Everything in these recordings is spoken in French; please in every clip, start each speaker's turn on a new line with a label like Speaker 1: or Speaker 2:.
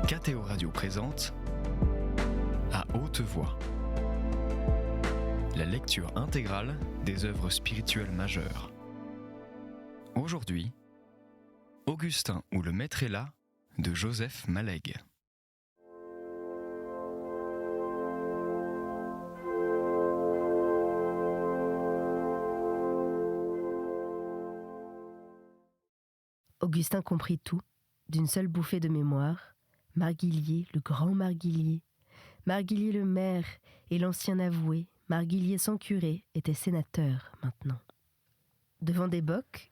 Speaker 1: KTO Radio présente À haute voix, la lecture intégrale des œuvres spirituelles majeures. Aujourd'hui, Augustin ou le Maître est là de Joseph Malègue.
Speaker 2: Augustin comprit tout, d'une seule bouffée de mémoire. Marguillier, le grand Marguillier, Marguillier le maire et l'ancien avoué, Marguillier sans curé, était sénateur maintenant. Devant des bocs,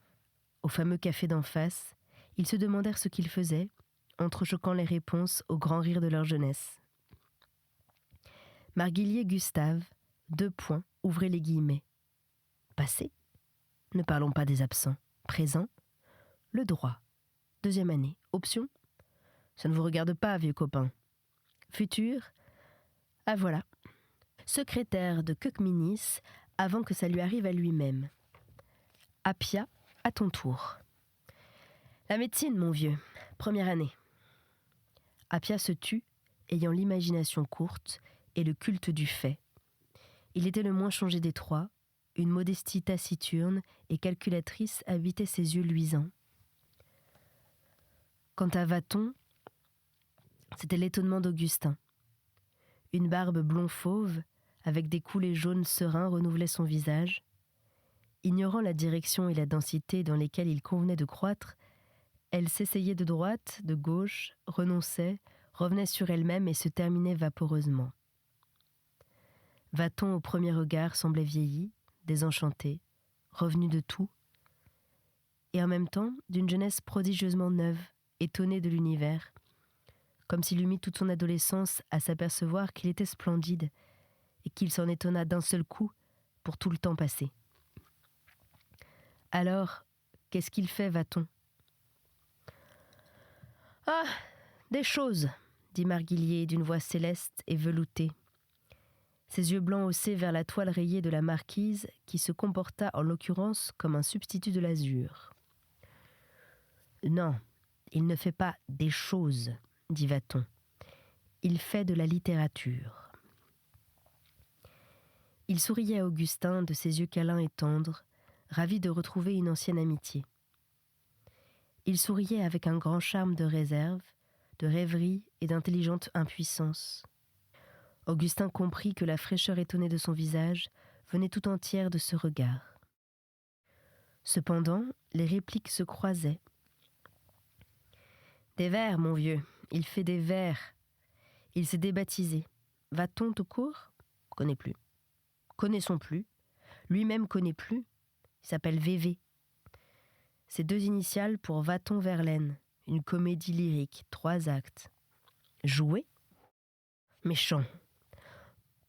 Speaker 2: au fameux café d'en face, ils se demandèrent ce qu'ils faisaient, entrechoquant les réponses au grand rire de leur jeunesse. Marguillier Gustave, ouvrez les guillemets. Passé, ne parlons pas des absents. Présent, le droit. 2e année, option, ça ne vous regarde pas, vieux copain. Futur, ah voilà. Secrétaire de Queuqueminis avant que ça lui arrive à lui-même. Appia, à ton tour. La médecine, mon vieux, 1re année. Appia se tut, ayant l'imagination courte et le culte du fait. Il était le moins changé des trois, une modestie taciturne et calculatrice habitait ses yeux luisants. Quant à Vaton, c'était l'étonnement d'Augustin. Une barbe blond-fauve, avec des coulées jaunes sereins, renouvelait son visage. Ignorant la direction et la densité dans lesquelles il convenait de croître, elle s'essayait de droite, de gauche, renonçait, revenait sur elle-même et se terminait vaporeusement. Vaton, au premier regard, semblait vieilli, désenchanté, revenu de tout, et en même temps d'une jeunesse prodigieusement neuve, étonnée de l'univers, comme s'il eût mis toute son adolescence à s'apercevoir qu'il était splendide et qu'il s'en étonna d'un seul coup pour tout le temps passé. Alors, qu'est-ce qu'il fait, va-t-on ? Ah, des choses, dit Marguillier d'une voix céleste et veloutée. Ses yeux blancs haussés vers la toile rayée de la marquise qui se comporta en l'occurrence comme un substitut de l'azur. Non, il ne fait pas des choses, dit Vaton. Il fait de la littérature. Il souriait à Augustin de ses yeux câlins et tendres, ravi de retrouver une ancienne amitié. Il souriait avec un grand charme de réserve, de rêverie et d'intelligente impuissance. Augustin comprit que la fraîcheur étonnée de son visage venait tout entière de ce regard. Cependant, les répliques se croisaient. Des vers, mon vieux, il fait des vers. Il s'est débaptisé. Va-t-on tout court ? Connaît plus. Connaissons plus. Lui-même connaît plus. Il s'appelle VV. Ses 2 initiales pour Va-t-on Verlaine, une comédie lyrique, 3 actes. Joué ? Méchant.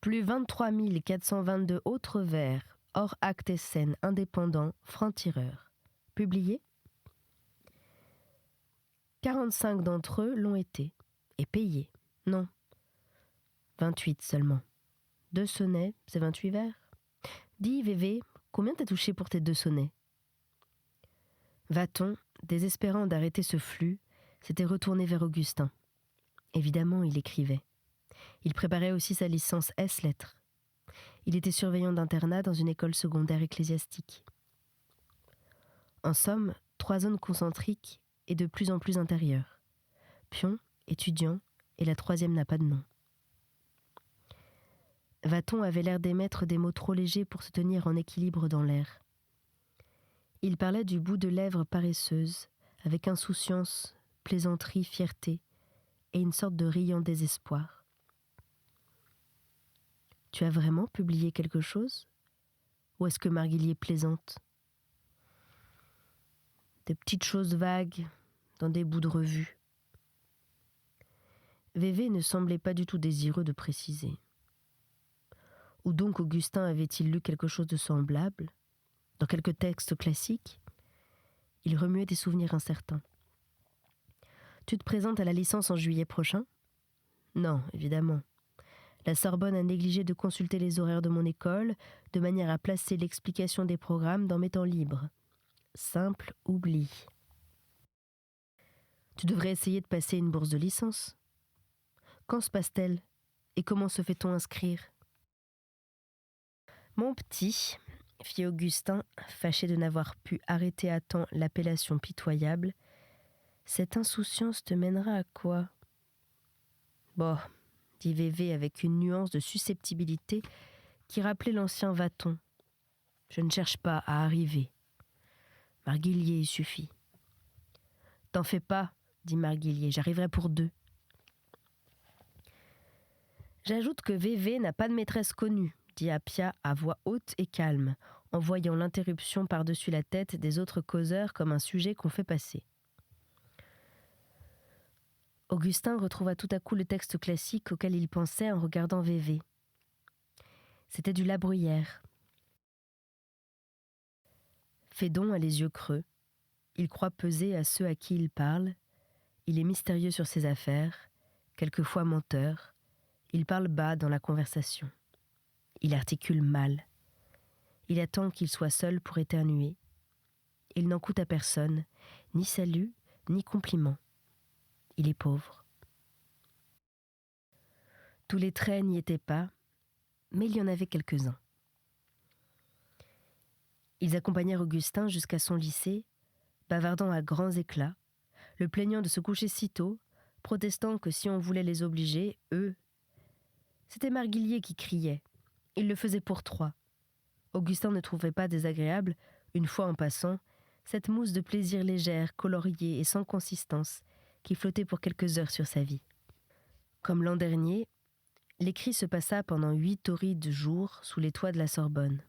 Speaker 2: Plus 23 422 autres vers, hors actes et scènes indépendants, francs-tireurs. Publiés ? 45 d'entre eux l'ont été, et payés. Non, 28 seulement. 2 sonnets, c'est 28 vers. Dis, VV, combien t'as touché pour tes 2 sonnets ? Va-t-on, désespérant d'arrêter ce flux, s'était retourné vers Augustin. Évidemment, il écrivait. Il préparait aussi sa licence S-lettres. Il était surveillant d'internat dans une école secondaire ecclésiastique. En somme, 3 zones concentriques et de plus en plus intérieures. Pion, étudiant, et la 3e n'a pas de nom. Vaton avait l'air d'émettre des mots trop légers pour se tenir en équilibre dans l'air. Il parlait du bout de lèvres paresseuse, avec insouciance, plaisanterie, fierté, et une sorte de riant désespoir. « Tu as vraiment publié quelque chose ? Ou est-ce que Marguillier plaisante ? » Des petites choses vagues, dans des bouts de revue. VV ne semblait pas du tout désireux de préciser. Ou donc Augustin avait-il lu quelque chose de semblable ? Dans quelques textes classiques ? Il remuait des souvenirs incertains. « Tu te présentes à la licence en juillet prochain ? » Non, évidemment. La Sorbonne a négligé de consulter les horaires de mon école, de manière à placer l'explication des programmes dans mes temps libres. Simple oubli. Tu devrais essayer de passer une bourse de licence. Quand se passe-t-elle et comment se fait-on inscrire ? Mon petit, fit Augustin, fâché de n'avoir pu arrêter à temps l'appellation pitoyable, cette insouciance te mènera à quoi ? Bon, dit Vévé avec une nuance de susceptibilité qui rappelait l'ancien Vaton. Je ne cherche pas à arriver. Marguillier y suffit. T'en fais pas, dit Marguillier, j'arriverai pour 2. J'ajoute que Vévé n'a pas de maîtresse connue, dit Appia à voix haute et calme, en voyant l'interruption par-dessus la tête des autres causeurs comme un sujet qu'on fait passer. Augustin retrouva tout à coup le texte classique auquel il pensait en regardant Vévé. C'était du La Bruyère. Phédon a les yeux creux. Il croit peser à ceux à qui il parle. Il est mystérieux sur ses affaires, quelquefois menteur. Il parle bas dans la conversation. Il articule mal. Il attend qu'il soit seul pour éternuer. Il n'en coûte à personne, ni salut, ni compliment. Il est pauvre. Tous les traits n'y étaient pas, mais il y en avait quelques-uns. Ils accompagnèrent Augustin jusqu'à son lycée, bavardant à grands éclats, le plaignant de se coucher si tôt, protestant que si on voulait les obliger, eux... C'était Marguillier qui criait. Il le faisait pour 3. Augustin ne trouvait pas désagréable, une fois en passant, cette mousse de plaisir légère, coloriée et sans consistance qui flottait pour quelques heures sur sa vie. Comme l'an dernier, l'écrit se passa pendant 8 torrides jours sous les toits de la Sorbonne.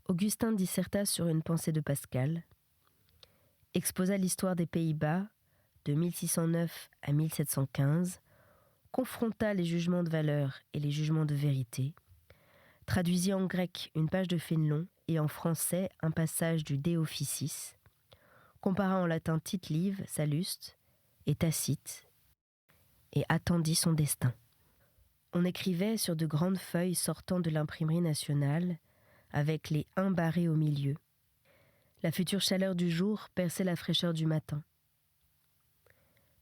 Speaker 2: Augustin disserta sur une pensée de Pascal, exposa l'histoire des Pays-Bas de 1609 à 1715, confronta les jugements de valeur et les jugements de vérité, traduisit en grec une page de Fénelon et en français un passage du De Officiis, compara en latin Tite-Live, Salluste et Tacite, et attendit son destin. On écrivait sur de grandes feuilles sortant de l'imprimerie nationale, avec les 1 barrés au milieu. La future chaleur du jour perçait la fraîcheur du matin.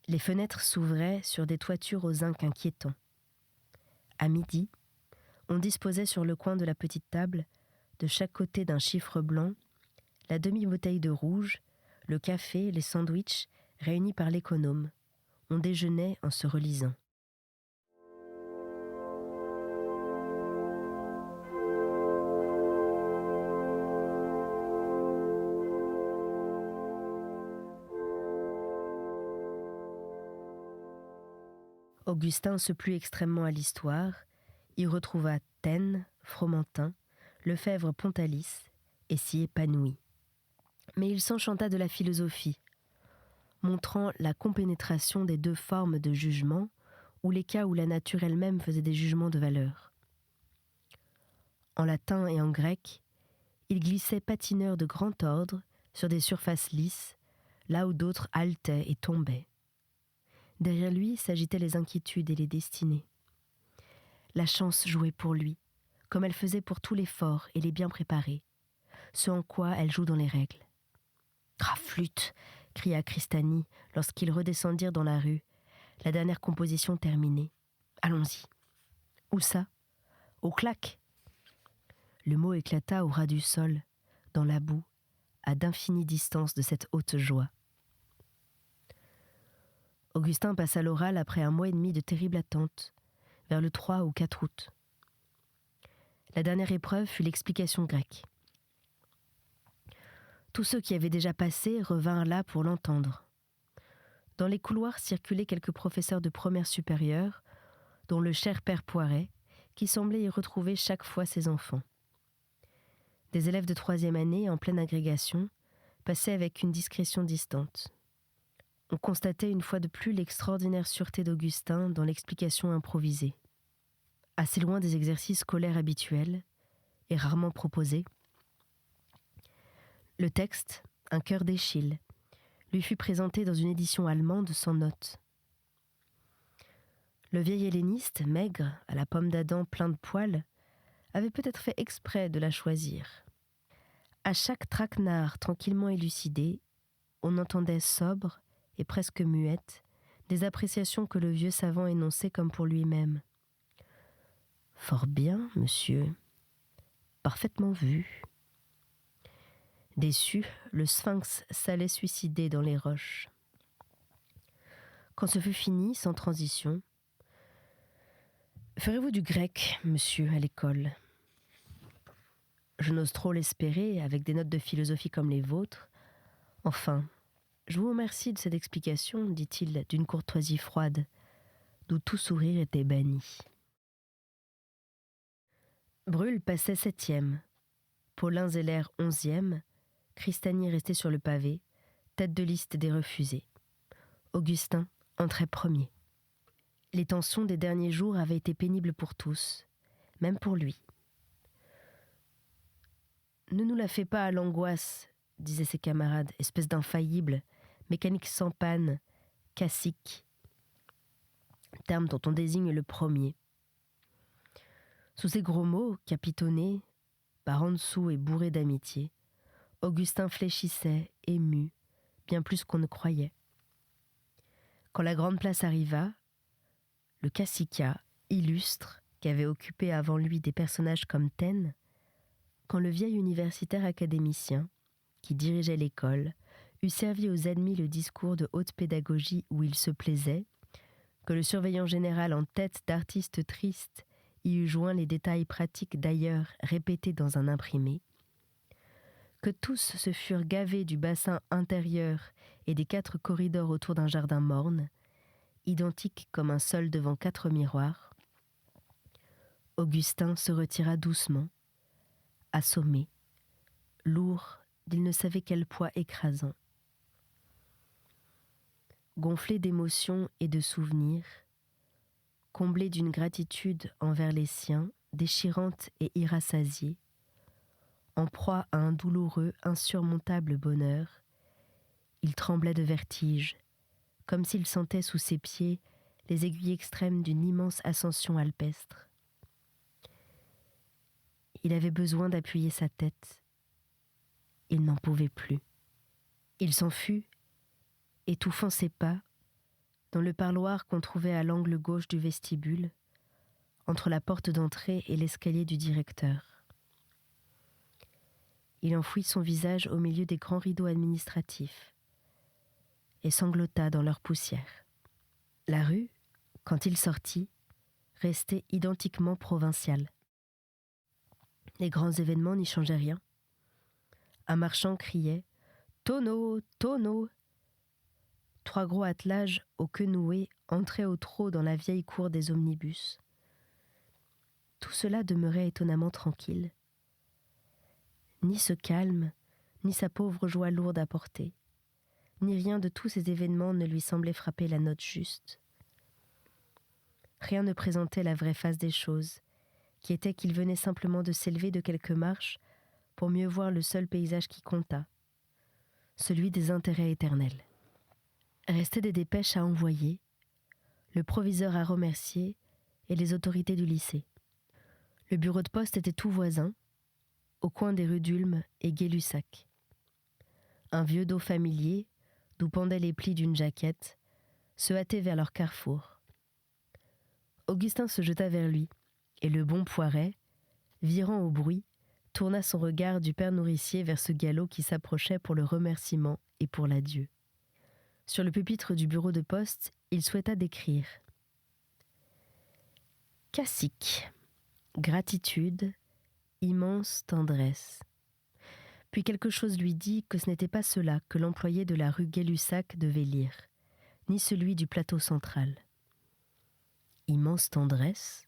Speaker 2: Les fenêtres s'ouvraient sur des toitures aux zinc inquiétants. À midi, on disposait sur le coin de la petite table, de chaque côté d'un chiffre blanc, la demi-bouteille de rouge, le café, les sandwichs, réunis par l'économe. On déjeunait en se relisant. Augustin se plut extrêmement à l'histoire, y retrouva Taine, Fromentin, Lefebvre-Pontalis, et s'y épanouit. Mais il s'enchanta de la philosophie, montrant la compénétration des 2 formes de jugement, ou les cas où la nature elle-même faisait des jugements de valeur. En latin et en grec, il glissait patineur de grand ordre sur des surfaces lisses, là où d'autres haletaient et tombaient. Derrière lui s'agitaient les inquiétudes et les destinées. La chance jouait pour lui, comme elle faisait pour tous les forts et les bien préparés, ce en quoi elle joue dans les règles. « Ah, flûte !» cria Cristani lorsqu'ils redescendirent dans la rue, la dernière composition terminée. « Allons-y. »« Où ça ? » ?»« Au claque !» Le mot éclata au ras du sol, dans la boue, à d'infinies distances de cette haute joie. Augustin passa l'oral après 1 mois et demi de terrible attente, vers le 3 ou 4 août. La dernière épreuve fut l'explication grecque. Tous ceux qui avaient déjà passé revinrent là pour l'entendre. Dans les couloirs circulaient quelques professeurs de première supérieure, dont le cher père Poiret, qui semblait y retrouver chaque fois ses enfants. Des élèves de 3e année, en pleine agrégation, passaient avec une discrétion distante. On constatait une fois de plus l'extraordinaire sûreté d'Augustin dans l'explication improvisée. Assez loin des exercices scolaires habituels, et rarement proposés, le texte, un chœur d'Eschyle, lui fut présenté dans une édition allemande sans notes. Le vieil helléniste, maigre, à la pomme d'Adam plein de poils, avait peut-être fait exprès de la choisir. À chaque traquenard tranquillement élucidé, on entendait sobre et presque muette des appréciations que le vieux savant énonçait comme pour lui-même. « Fort bien, monsieur. Parfaitement vu. » Déçu, le sphinx s'allait suicider dans les roches. Quand ce fut fini, sans transition, « Ferez-vous du grec, monsieur, à l'école ? » Je n'ose trop l'espérer, avec des notes de philosophie comme les vôtres. Enfin, je vous remercie de cette explication, dit-il d'une courtoisie froide, d'où tout sourire était banni. Brûle passait 7e, Paulin Zeller 11e, Cristani restait sur le pavé, tête de liste des refusés. Augustin entrait premier. Les tensions des derniers jours avaient été pénibles pour tous, même pour lui. « Ne nous la fais pas à l'angoisse, » disaient ses camarades, espèce d'infaillible, mécanique sans panne, cacique, terme dont on désigne le premier. Sous ces gros mots, capitonnés, par en dessous et bourrés d'amitié, Augustin fléchissait, ému, bien plus qu'on ne croyait. Quand la grande place arriva, le caciquat, illustre, qu'avaient occupé avant lui des personnages comme Taine, quand le vieil universitaire académicien, qui dirigeait l'école, eut servi aux ennemis le discours de haute pédagogie où il se plaisait, que le surveillant général en tête d'artiste triste y eut joint les détails pratiques d'ailleurs répétés dans un imprimé, que tous se furent gavés du bassin intérieur et des 4 corridors autour d'un jardin morne, identique comme un sol devant 4 miroirs, Augustin se retira doucement, assommé, lourd d'il ne savait quel poids écrasant. Gonflé d'émotions et de souvenirs, comblé d'une gratitude envers les siens, déchirante et irrassasiée, en proie à un douloureux, insurmontable bonheur, il tremblait de vertige, comme s'il sentait sous ses pieds les aiguilles extrêmes d'une immense ascension alpestre. Il avait besoin d'appuyer sa tête. Il n'en pouvait plus. Il s'en fut, étouffant ses pas, dans le parloir qu'on trouvait à l'angle gauche du vestibule, entre la porte d'entrée et l'escalier du directeur. Il enfouit son visage au milieu des grands rideaux administratifs et sanglota dans leur poussière. La rue, quand il sortit, restait identiquement provinciale. Les grands événements n'y changeaient rien. Un marchand criait « Tonneau, tonneau !» 3 gros attelages aux queues nouées entraient au trot dans la vieille cour des omnibus. Tout cela demeurait étonnamment tranquille. Ni ce calme, ni sa pauvre joie lourde à porter, ni rien de tous ces événements ne lui semblait frapper la note juste. Rien ne présentait la vraie face des choses, qui était qu'il venait simplement de s'élever de quelques marches pour mieux voir le seul paysage qui comptât, celui des intérêts éternels. Restaient des dépêches à envoyer, le proviseur à remercier et les autorités du lycée. Le bureau de poste était tout voisin, au coin des rues d'Ulm et Gay-Lussac. Un vieux dos familier, d'où pendaient les plis d'une jaquette, se hâtait vers leur carrefour. Augustin se jeta vers lui, et le bon Poiret, virant au bruit, tourna son regard du père nourricier vers ce galop qui s'approchait pour le remerciement et pour l'adieu. Sur le pupitre du bureau de poste, il souhaita d'écrire « Cacique, gratitude, immense tendresse ». Puis quelque chose lui dit que ce n'était pas cela que l'employé de la rue Gay-Lussac devait lire, ni celui du plateau central. Immense tendresse ?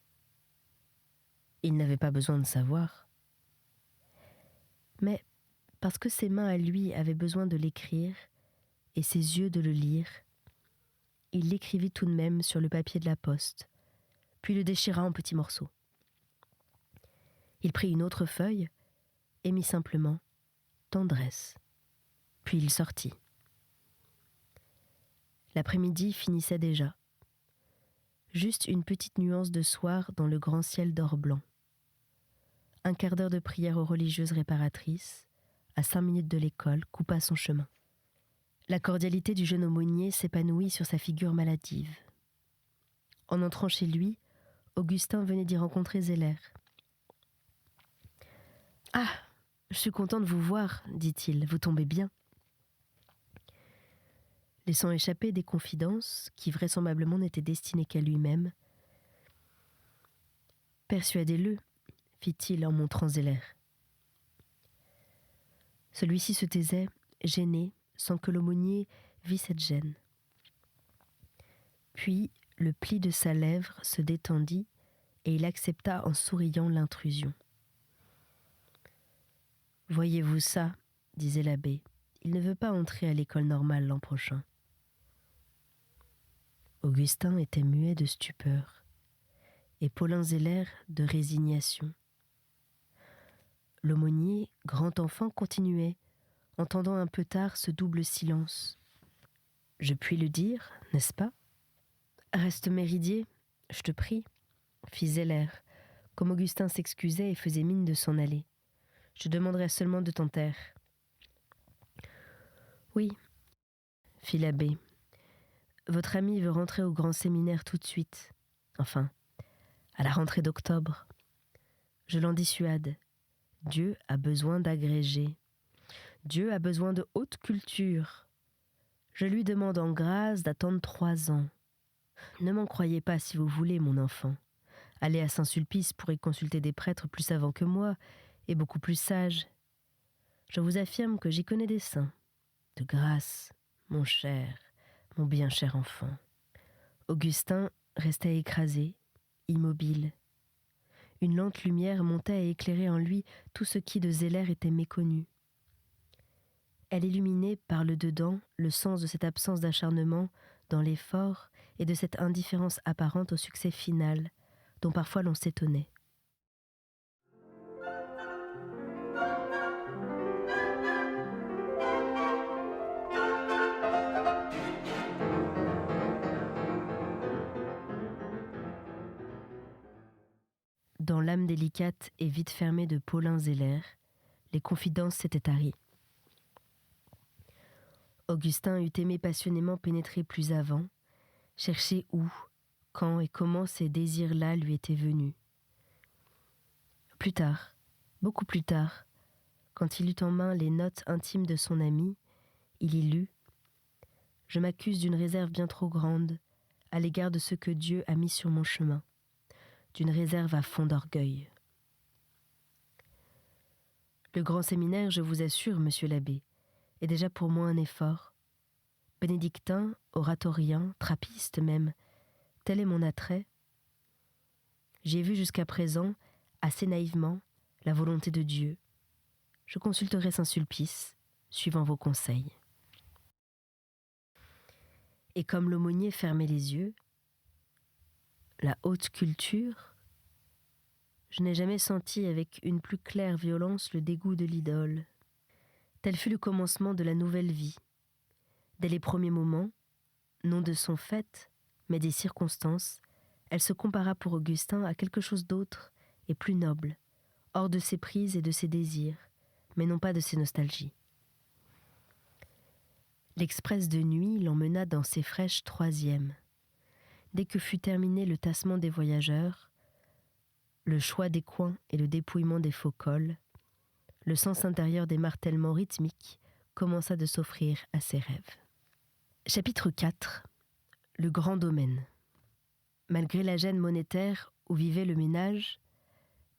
Speaker 2: Il n'avait pas besoin de savoir. Mais parce que ses mains à lui avaient besoin de l'écrire, et ses yeux de le lire, il l'écrivit tout de même sur le papier de la poste, puis le déchira en petits morceaux. Il prit une autre feuille et mit simplement « tendresse », puis il sortit. L'après-midi finissait déjà. Juste une petite nuance de soir dans le grand ciel d'or blanc. Un quart d'heure de prière aux religieuses réparatrices, à 5 minutes de l'école, coupa son chemin. La cordialité du jeune aumônier s'épanouit sur sa figure maladive. En entrant chez lui, Augustin venait d'y rencontrer Zeller. « Ah, je suis content de vous voir, dit-il, vous tombez bien. » Laissant échapper des confidences qui vraisemblablement n'étaient destinées qu'à lui-même. « Persuadez-le, fit-il en montrant Zeller. Celui-ci se taisait, gêné, sans que l'aumônier vît cette gêne. Puis le pli de sa lèvre se détendit et il accepta en souriant l'intrusion. « Voyez-vous ça, disait l'abbé, il ne veut pas entrer à l'école normale l'an prochain. » Augustin était muet de stupeur et Paulin Zeller de résignation. L'aumônier, grand enfant, continuait, entendant un peu tard ce double silence. « Je puis le dire, n'est-ce pas ? Reste Méridier, je te prie, » fit Zeller, comme Augustin s'excusait et faisait mine de s'en aller. « Je demanderai seulement de t'en taire. »« Oui, » fit l'abbé. « Votre ami veut rentrer au grand séminaire tout de suite. Enfin, à la rentrée d'octobre. Je l'en dissuade. Dieu a besoin d'agrégés. Dieu a besoin de haute culture. Je lui demande en grâce d'attendre 3 ans. Ne m'en croyez pas si vous voulez, mon enfant. Allez à Saint-Sulpice pour y consulter des prêtres plus savants que moi et beaucoup plus sages. Je vous affirme que j'y connais des saints. De grâce, mon bien cher enfant. » Augustin restait écrasé, immobile. Une lente lumière montait et éclairait en lui tout ce qui de Zeller était méconnu. Elle illuminait par le dedans le sens de cette absence d'acharnement dans l'effort et de cette indifférence apparente au succès final, dont parfois l'on s'étonnait. Dans l'âme délicate et vite fermée de Paulin Zeller, les confidences s'étaient taries. Augustin eût aimé passionnément pénétrer plus avant, chercher où, quand et comment ces désirs-là lui étaient venus. Plus tard, beaucoup plus tard, quand il eut en main les notes intimes de son ami, il y lut « Je m'accuse d'une réserve bien trop grande à l'égard de ce que Dieu a mis sur mon chemin, d'une réserve à fond d'orgueil. » Le grand séminaire, je vous assure, monsieur l'abbé, est déjà pour moi un effort. Bénédictin, oratorien, trappiste même, tel est mon attrait. J'ai vu jusqu'à présent, assez naïvement, la volonté de Dieu. Je consulterai Saint-Sulpice, suivant vos conseils. Et comme l'aumônier fermait les yeux, la haute culture, je n'ai jamais senti avec une plus claire violence le dégoût de l'idole. Tel fut le commencement de la nouvelle vie. Dès les premiers moments, non de son fait, mais des circonstances, elle se compara pour Augustin à quelque chose d'autre et plus noble, hors de ses prises et de ses désirs, mais non pas de ses nostalgies. L'express de nuit l'emmena dans ses fraîches troisièmes. Dès que fut terminé le tassement des voyageurs, le choix des coins et le dépouillement des faux cols, le sens intérieur des martèlements rythmiques commença de s'offrir à ses rêves. Chapitre 4. Le grand domaine. Malgré la gêne monétaire où vivait le ménage,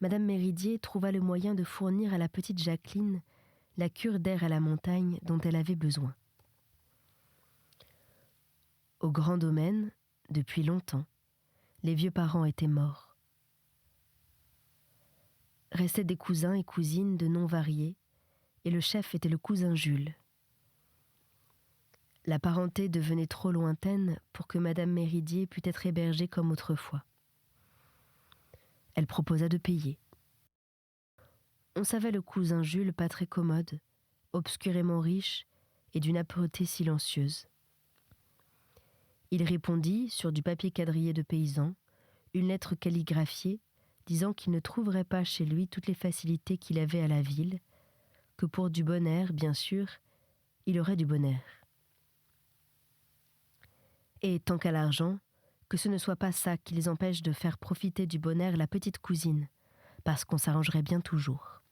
Speaker 2: Madame Méridier trouva le moyen de fournir à la petite Jacqueline la cure d'air à la montagne dont elle avait besoin. Au grand domaine, depuis longtemps, les vieux parents étaient morts. Restaient des cousins et cousines de noms variés, et le chef était le cousin Jules. La parenté devenait trop lointaine pour que Madame Méridier pût être hébergée comme autrefois. Elle proposa de payer. On savait le cousin Jules pas très commode, obscurément riche et d'une âpreté silencieuse. Il répondit, sur du papier quadrillé de paysan, une lettre calligraphiée disant qu'il ne trouverait pas chez lui toutes les facilités qu'il avait à la ville, que pour du bon air, bien sûr, il aurait du bon air. Et tant qu'à l'argent, que ce ne soit pas ça qui les empêche de faire profiter du bon air la petite cousine, parce qu'on s'arrangerait bien toujours.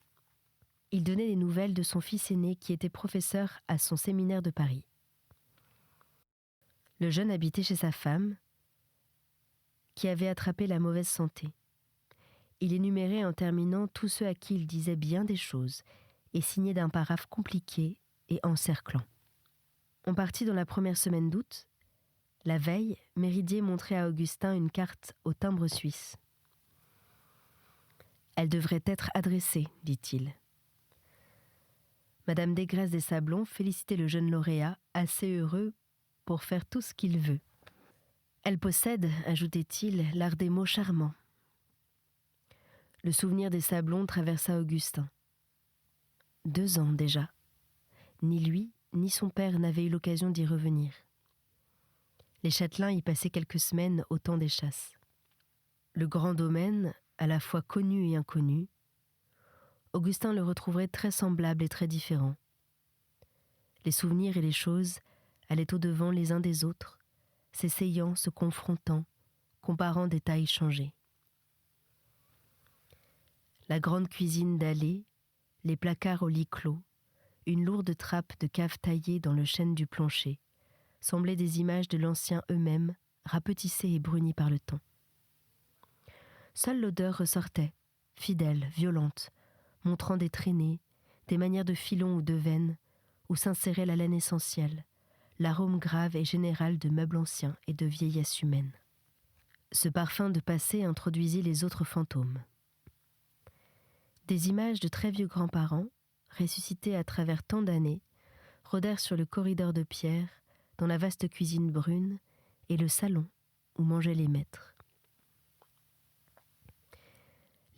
Speaker 2: Il donnait des nouvelles de son fils aîné qui était professeur à son séminaire de Paris. Le jeune habitait chez sa femme, qui avait attrapé la mauvaise santé. Il énumérait en terminant tous ceux à qui il disait bien des choses et signait d'un paraphe compliqué et encerclant. On partit dans la première semaine d'août. La veille, Méridier montrait à Augustin une carte au timbre suisse. « Elle devrait être adressée, dit-il. » Madame Desgraisses des Sablons félicitait le jeune lauréat, assez heureux pour faire tout ce qu'il veut. « Elle possède, ajoutait-il, l'art des mots charmants. » Le souvenir des Sablons traversa Augustin. 2 ans déjà. Ni lui, ni son père n'avaient eu l'occasion d'y revenir. Les châtelains y passaient quelques semaines au temps des chasses. Le grand domaine, à la fois connu et inconnu, Augustin le retrouverait très semblable et très différent. Les souvenirs et les choses allaient au-devant les uns des autres, s'essayant, se confrontant, comparant des tailles changées. La grande cuisine dallée, les placards au lit clos, une lourde trappe de cave taillée dans le chêne du plancher, semblaient des images de l'ancien eux-mêmes, rapetissés et brunis par le temps. Seule l'odeur ressortait, fidèle, violente, montrant des traînées, des manières de filon ou de veine, où s'insérait la laine essentielle, l'arôme grave et général de meubles anciens et de vieillesse humaine. Ce parfum de passé introduisit les autres fantômes. Des images de très vieux grands-parents, ressuscités à travers tant d'années, rôdèrent sur le corridor de pierre, dans la vaste cuisine brune et le salon où mangeaient les maîtres.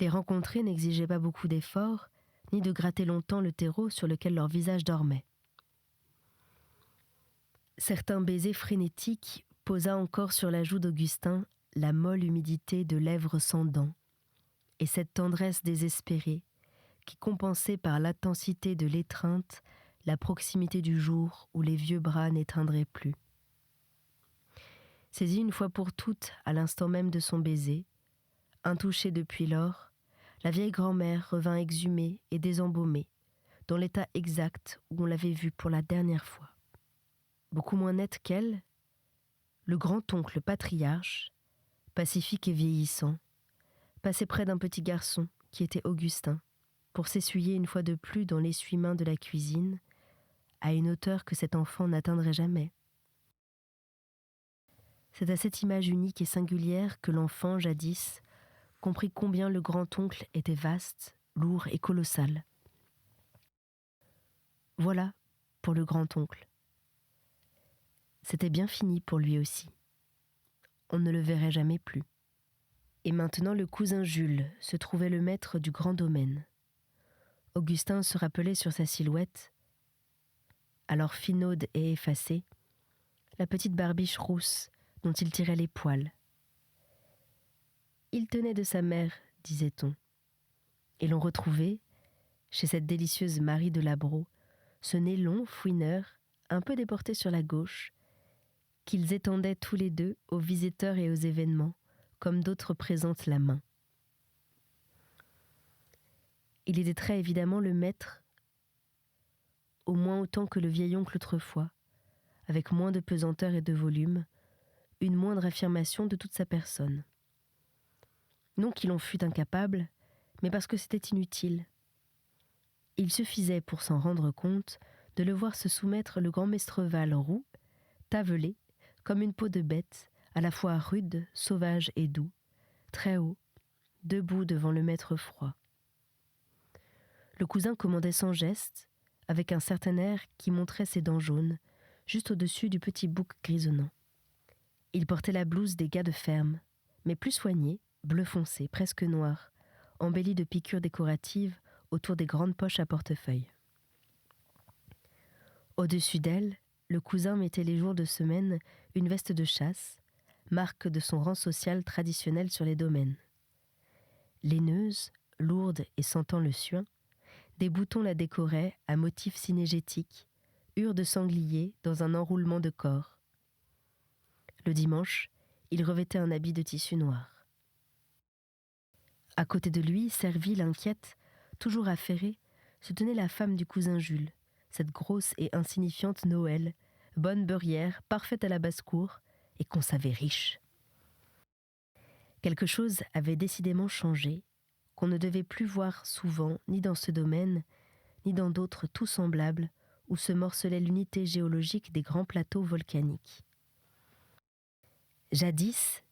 Speaker 2: Les rencontrer n'exigeait pas beaucoup d'efforts, ni de gratter longtemps le terreau sur lequel leur visage dormait. Certains baisers frénétiques posa encore sur la joue d'Augustin la molle humidité de lèvres sans dents, et cette tendresse désespérée qui compensait par l'intensité de l'étreinte la proximité du jour où les vieux bras n'éteindraient plus. Saisie une fois pour toutes à l'instant même de son baiser, intouchée depuis lors, la vieille grand-mère revint exhumée et désembaumée, dans l'état exact où on l'avait vue pour la dernière fois. Beaucoup moins nette qu'elle, le grand-oncle patriarche, pacifique et vieillissant, passait près d'un petit garçon qui était Augustin, pour s'essuyer une fois de plus dans l'essuie-main de la cuisine, à une hauteur que cet enfant n'atteindrait jamais. C'est à cette image unique et singulière que l'enfant, jadis, comprit combien le grand-oncle était vaste, lourd et colossal. Voilà pour le grand-oncle. C'était bien fini pour lui aussi. On ne le verrait jamais plus. Et maintenant le cousin Jules se trouvait le maître du grand domaine. Augustin se rappelait sur sa silhouette, alors finaude et effacée, la petite barbiche rousse dont il tirait les poils. Il tenait de sa mère, disait-on, et l'on retrouvait, chez cette délicieuse Marie de Labro, ce nez long, fouineur, un peu déporté sur la gauche, qu'ils étendaient tous les deux aux visiteurs et aux événements, comme d'autres présentent la main. Il était très évidemment le maître, au moins autant que le vieil oncle autrefois, avec moins de pesanteur et de volume, une moindre affirmation de toute sa personne. Non qu'il en fût incapable, mais parce que c'était inutile. Il suffisait, pour s'en rendre compte, de le voir se soumettre le grand Mestreval roux, tavelé, comme une peau de bête, à la fois rude, sauvage et doux, très haut, debout devant le maître froid. Le cousin commandait sans geste, avec un certain air qui montrait ses dents jaunes, juste au-dessus du petit bouc grisonnant. Il portait la blouse des gars de ferme, mais plus soignée, bleu foncé, presque noire, embellie de piqûres décoratives autour des grandes poches à portefeuille. Au-dessus d'elle, le cousin mettait les jours de semaine une veste de chasse, marque de son rang social traditionnel sur les domaines. Laineuse, lourde et sentant le suin, des boutons la décoraient à motifs synégétiques, hure de sanglier dans un enroulement de corps. Le dimanche, il revêtait un habit de tissu noir. À côté de lui, servile, inquiète, toujours affairée, se tenait la femme du cousin Jules, cette grosse et insignifiante Noël, bonne beurrière, parfaite à la basse-cour, et qu'on savait riche. Quelque chose avait décidément changé, qu'on ne devait plus voir souvent, ni dans ce domaine, ni dans d'autres tout semblables, où se morcelait l'unité géologique des grands plateaux volcaniques. Jadis,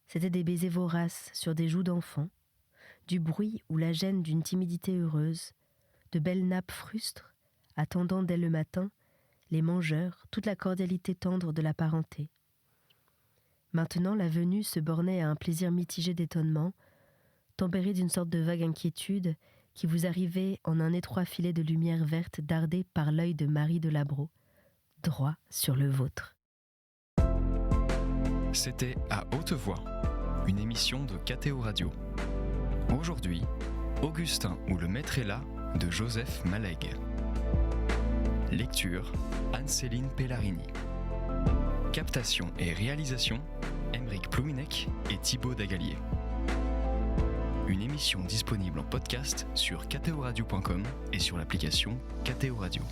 Speaker 2: c'étaient des baisers voraces sur des joues d'enfants, du bruit ou la gêne d'une timidité heureuse, de belles nappes frustres, attendant dès le matin les mangeurs, toute la cordialité tendre de la parenté. Maintenant, la venue se bornait à un plaisir mitigé d'étonnement, tempéré d'une sorte de vague inquiétude qui vous arrivait en un étroit filet de lumière verte dardé par l'œil de Marie de Labro, droit sur le vôtre.
Speaker 1: C'était À haute voix, une émission de KTO Radio. Aujourd'hui, Augustin ou le maître est là de Joseph Malègue. Lecture, Anne-Céline Pellarini. Captation et réalisation, Aymeric Plouminec et Thibaut Dagalier. Une émission disponible en podcast sur ktoradio.com et sur l'application KTO Radio.